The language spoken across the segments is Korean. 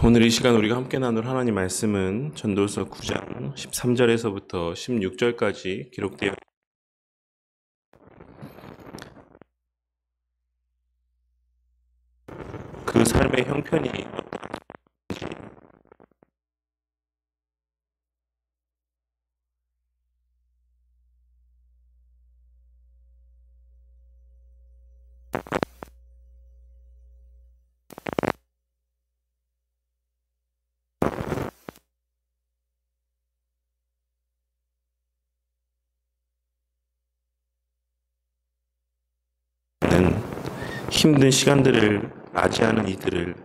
오늘 이 시간 우리가 함께 나눌 하나님 말씀은 전도서 9장 13절에서부터 16절까지 기록되어 그 삶의 형편이 어떤 힘든 시간들을 맞이하는 이들을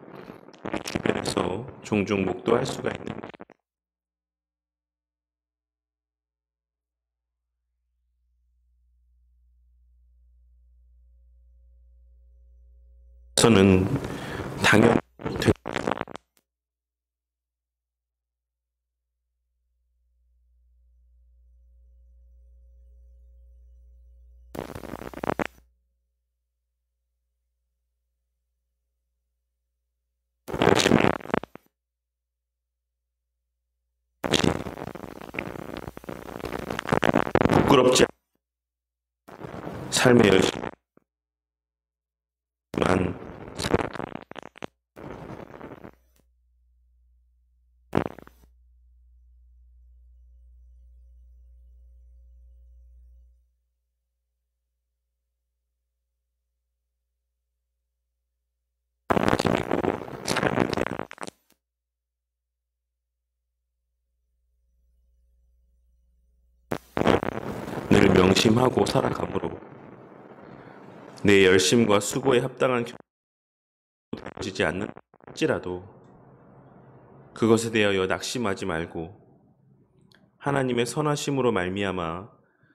우리 주변에서 종종 목도할 수가 있는 것은 당연히 부끄럽지 않은 삶의 열심만 늘 명심하고 살아가므로 내 열심과 수고에 합당한 결과가 되어지지 않는지라도 그것에 대하여 낙심하지 말고 하나님의 선하심으로 말미암아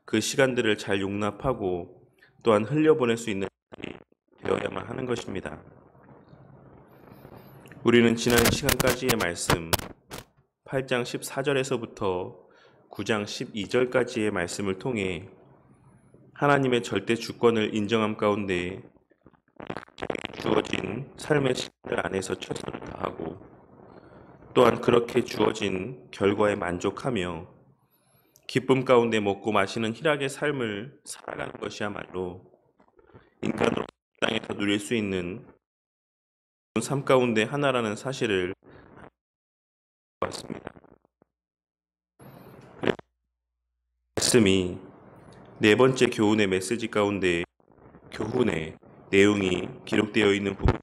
그 시간들을 잘 용납하고 또한 흘려보낼 수 있는 일이 되어야만 하는 것입니다. 우리는 지난 시간까지의 말씀 8장 14절에서부터 9장 12절까지의 말씀을 통해 하나님의 절대 주권을 인정함 가운데 주어진 삶의 시간들 안에서 최선을 다하고 또한 그렇게 주어진 결과에 만족하며 기쁨 가운데 먹고 마시는 희락의 삶을 살아가는 것이야말로 인간으로 땅에서 누릴 수 있는 삶 가운데 하나라는 사실을 봤습니다. 말씀이 네 번째 교훈의 메시지 가운데 교훈의 내용이 기록되어 있는 부분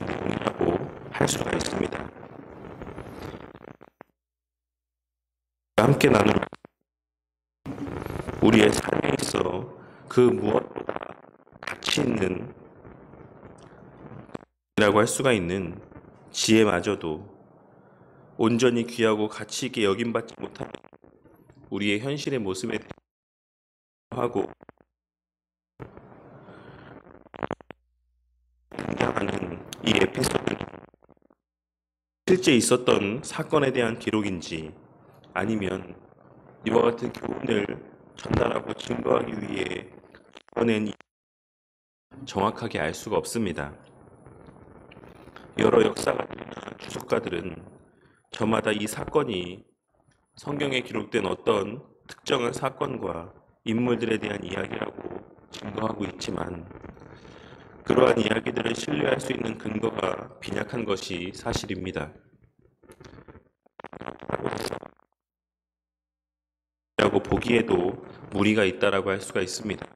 내용이라고 할 수가 있습니다. 함께 나눌 우리의 삶에 있어 그 무엇보다 가치 있는 이라고 할 수가 있는 지혜마저도 온전히 귀하고 가치 있게 여김받지 못하는 우리의 현실의 모습에 대하고 등장하는 이 에피소드는 실제 있었던 사건에 대한 기록인지 아니면 이와 같은 교훈을 전달하고 증거하기 위해 보낸 정확하게 알 수가 없습니다. 여러 역사가들이나 주석가들은 저마다 이 사건이 성경에 기록된 어떤 특정한 사건과 인물들에 대한 이야기라고 증거하고 있지만 그러한 이야기들을 신뢰할 수 있는 근거가 빈약한 것이 사실입니다. 라고 보기에도 무리가 있다라고 할 수가 있습니다.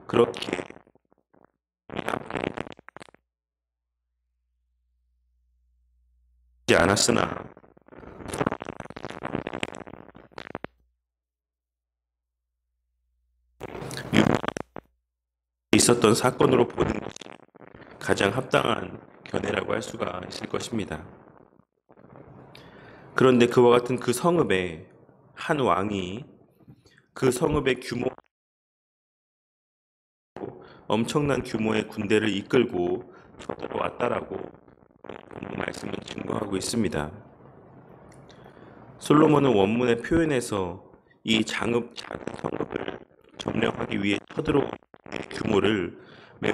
그렇게 하지 않았으나 있었던 사건으로 보는 것이 가장 합당한 견해라고 할 수가 있을 것입니다. 그런데 그와 같은 그 성읍에 한 왕이 그 성읍의 엄청난 규모의 군대를 이끌고 쳐들어왔다라고 본문 말씀은 증거하고 있습니다. 솔로몬은 원문의 표현에서 이 작은 성읍을 점령하기 위해 쳐들어온 규모를 매우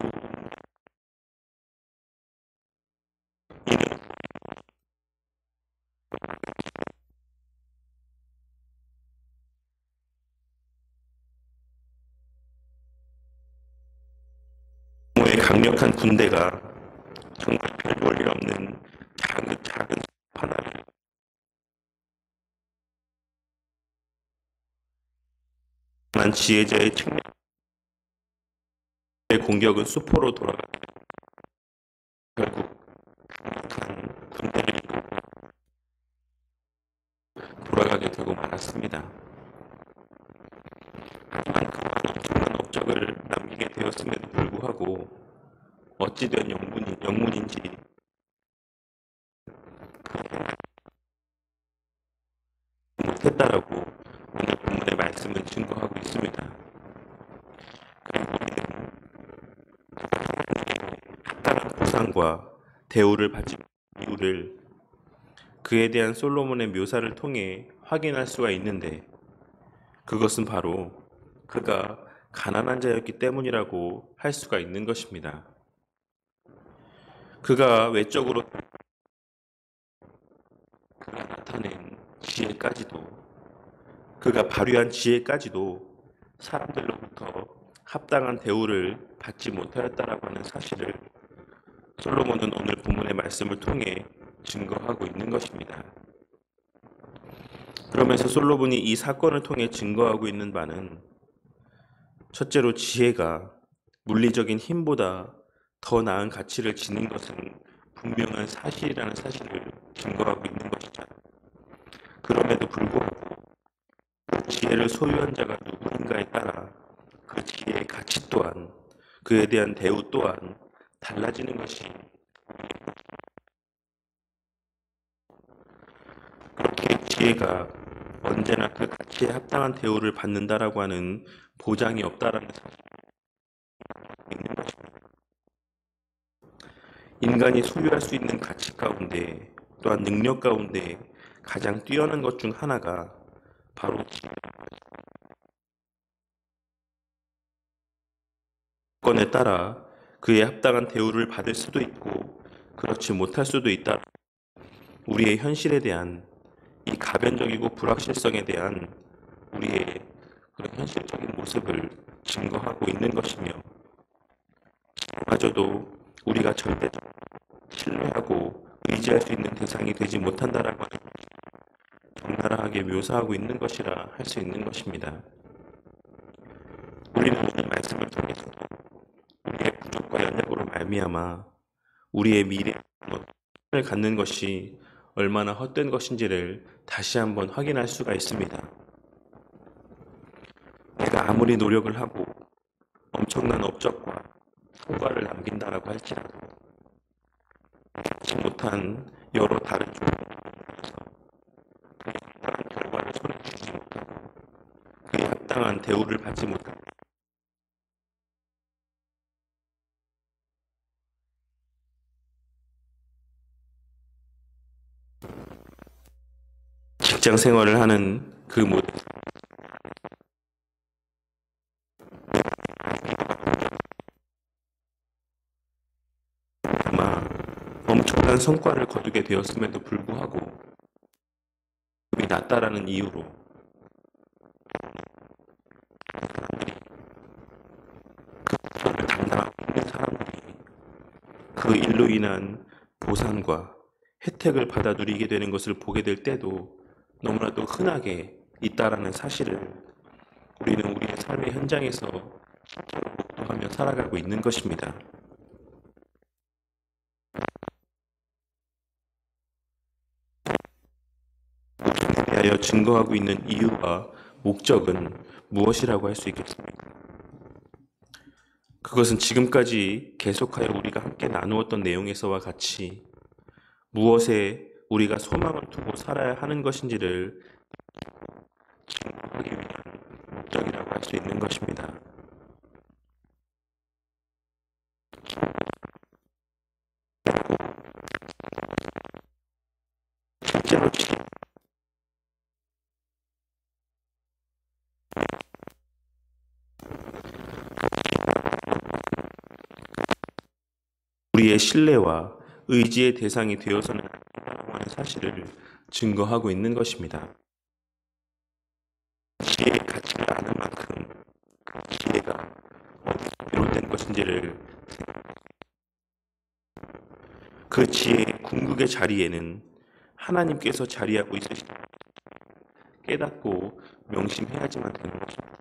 규모의 강력한 군대가 정말 별 볼 일 없는 작은 하나를 난 지혜자의 측면의 공격은 수포로 돌아가 결국 강력한 군대를 돌아가게 되고 말았습니다. 하지만 그와 엄청난 업적을 남기게 되었음에도 불구하고 어찌된 영문인지 못했다라고 오늘 본문의 말씀은 증거하고 있습니다. 그리고 우리는 합당한 보상과 대우를 받지 못한 이유를 그에 대한 솔로몬의 묘사를 통해 확인할 수가 있는데 그것은 바로 그가 가난한 자였기 때문이라고 할 수가 있는 것입니다. 그가 외적으로 나타낸 지혜까지도 그가 발휘한 지혜까지도 사람들로부터 합당한 대우를 받지 못하였다라고 하는 사실을 솔로몬은 오늘 본문의 말씀을 통해 증거하고 있는 것입니다. 그러면서 솔로몬이 이 사건을 통해 증거하고 있는 바는 첫째로 지혜가 물리적인 힘보다 더 나은 가치를 지닌 것은 분명한 사실이라는 사실을 증거하고 있는 것이죠. 그럼에도 불구하고 그 지혜를 소유한 자가 누구인가에 따라 그 지혜의 가치 또한 그에 대한 대우 또한 달라지는 것이 그렇게 지혜가 언제나 그 가치에 합당한 대우를 받는다라고 하는 보장이 없다라는 사실이 있는 것입니다. 인간이 소유할 수 있는 가치 가운데 또한 능력 가운데 가장 뛰어난 것 중 하나가 바로 지혜에 따라 그에 합당한 대우를 받을 수도 있고 그렇지 못할 수도 있다. 우리의 현실에 대한 이 가변적이고 불확실성에 대한 우리의 그런 현실적인 모습을 증거하고 있는 것이며 마저도 우리가 절대적으로 신뢰하고 의지할 수 있는 대상이 되지 못한다라고 하는 적나라하게 묘사하고 있는 것이라 할 수 있는 것입니다. 우리는 오늘 말씀을 통해서 우리의 부족과 연약으로 말미암아 우리의 미래를 갖는 것이 얼마나 헛된 것인지를 다시 한번 확인할 수가 있습니다. 내가 아무리 노력을 하고 엄청난 업적과 성과를 남긴다라고 할지라도 하지 못한 여러 다른 쪽에서 그에 합당한 결과를 손에 쥐지 못하고 그에 합당한 대우를 받지 못하고 직장 생활을 하는 그 모든 아마 엄청난 성과를 거두게 되었음에도 불구하고 급이 낮다라는 이유로 그 부분을 담당하고 있는 사람들이 그 일로 인한 보상과 혜택을 받아 누리게 되는 것을 보게 될 때도 너무나도 흔하게 있다라는 사실을 우리는 우리의 삶의 현장에서 실제로 목도하며 살아가고 있는 것입니다. 대하여 증거하고 있는 이유와 목적은 무엇이라고 할 수 있겠습니까? 그것은 지금까지 계속하여 우리가 함께 나누었던 내용에서와 같이 무엇에 우리가 소망을 두고 살아야 하는 것인지를 증거하기 위한 목적이라고 할 수 있는 것입니다. 바로 우리의 신뢰와 의지의 대상이 되어서는 안 된다고 하는 사실을 증거하고 있는 것입니다. 지혜의 가치가 아는 만큼 그 지혜가 어디서 비롯된 것인지를 그 지혜의 궁극의 자리에는 하나님께서 자리하고 있으시다 깨닫고 명심해야지만 되는 것입니다.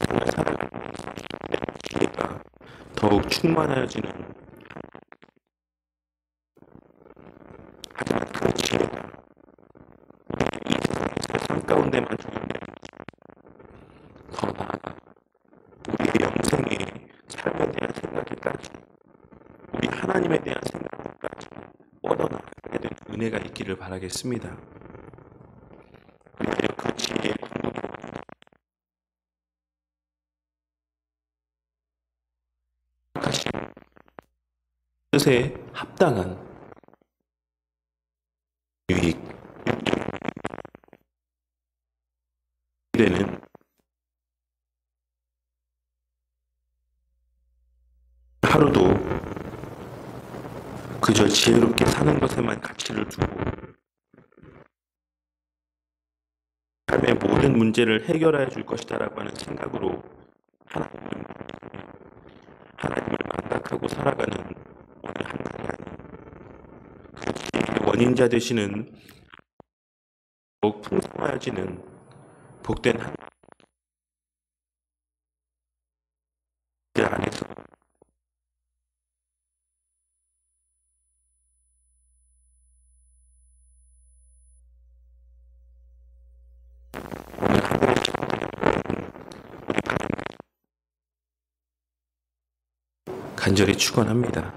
삶을 살아가는 지혜가 더욱 충만해지는 하지만 그 지혜가 이 세상의 삶 가운데만 적용되는 더 나아가 우리의 영생의 삶에 대한 생각에까지 우리 하나님에 대한 생각에까지 뻗어나가게 되는 은혜가 있기를 바라겠습니다. 그리하여 그 지혜의 궁극의 하신 뜻에 합당한 유익 되는 하루도 그저 지혜롭게 사는 것에만 가치를 두고 삶의 모든 문제를 해결해 줄 것이다라고 하는 생각으로 하나님을 망각하고 살아가는 오늘 한날이 아닌 그 지혜의 원인자 되시는 더욱 풍성하여지는 복된 한 날 안에서 오늘 하늘의 천국에 보내는 우리 간절히 축원합니다.